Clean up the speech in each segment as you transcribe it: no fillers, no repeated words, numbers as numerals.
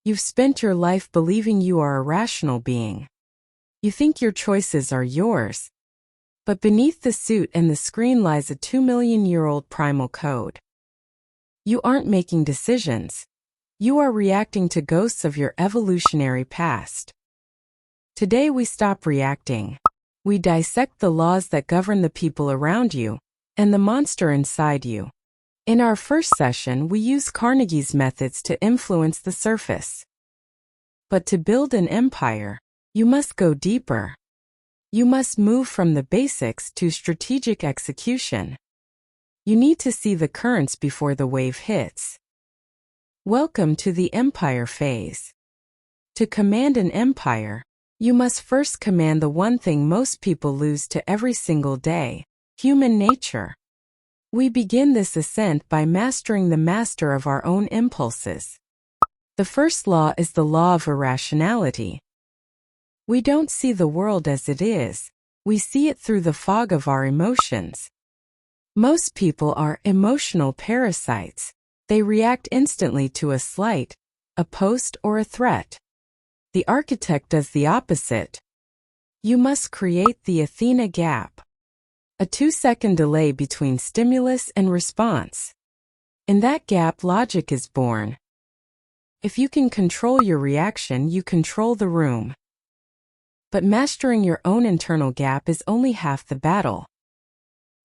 You've spent your life believing you are a rational being. You think your choices are yours. But beneath the suit and the screen lies a 2 million-year-old primal code. You aren't making decisions. You are reacting to ghosts of your evolutionary past. Today we stop reacting. We dissect the laws that govern the people around you and the monster inside you. In our first session, we use Carnegie's methods to influence the surface. But to build an empire, you must go deeper. You must move from the basics to strategic execution. You need to see the currents before the wave hits. Welcome to the empire phase. To command an empire, you must first command the one thing most people lose to every single day: human nature. We begin this ascent by mastering the master of our own impulses. The first law is the law of irrationality. We don't see the world as it is, we see it through the fog of our emotions. Most people are emotional parasites. They react instantly to a slight, a post, or a threat. The architect does the opposite. You must create the Athena Gap. A 2-second delay between stimulus and response. In that gap, logic is born. If you can control your reaction, you control the room. But mastering your own internal gap is only half the battle.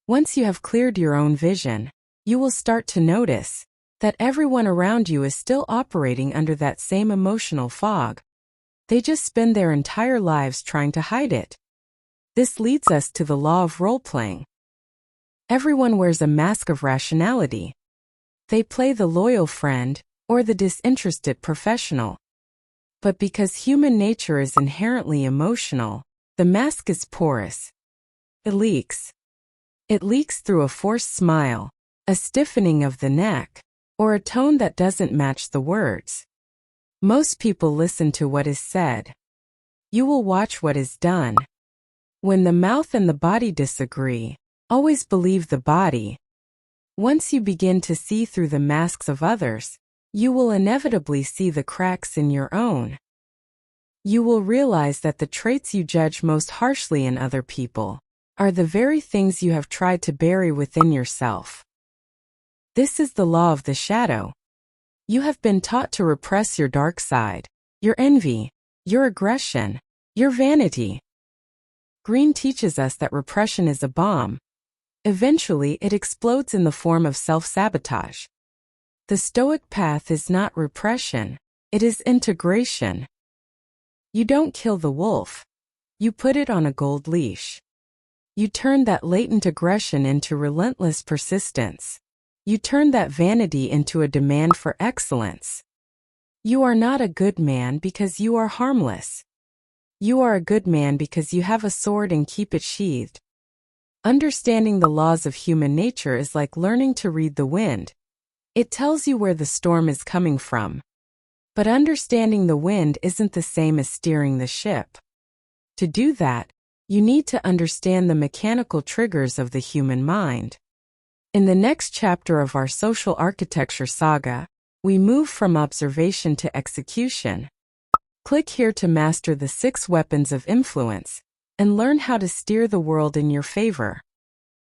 Once you have cleared your own vision, you will start to notice that everyone around you is still operating under that same emotional fog. They just spend their entire lives trying to hide it. This leads us to the law of role-playing. Everyone wears a mask of rationality. They play the loyal friend or the disinterested professional. But because human nature is inherently emotional, the mask is porous. It leaks. It leaks through a forced smile, a stiffening of the neck, or a tone that doesn't match the words. Most people listen to what is said. You will watch what is done. When the mouth and the body disagree, always believe the body. Once you begin to see through the masks of others, you will inevitably see the cracks in your own. You will realize that the traits you judge most harshly in other people are the very things you have tried to bury within yourself. This is the law of the shadow. You have been taught to repress your dark side, your envy, your aggression, your vanity. Greene teaches us that repression is a bomb. Eventually, it explodes in the form of self-sabotage. The Stoic path is not repression, it is integration. You don't kill the wolf. You put it on a gold leash. You turn that latent aggression into relentless persistence. You turn that vanity into a demand for excellence. You are not a good man because you are harmless. You are a good man because you have a sword and keep it sheathed. Understanding the laws of human nature is like learning to read the wind. It tells you where the storm is coming from. But understanding the wind isn't the same as steering the ship. To do that, you need to understand the mechanical triggers of the human mind. In the next chapter of our social architecture saga, we move from observation to execution. Click here to master the 6 weapons of influence and learn how to steer the world in your favor.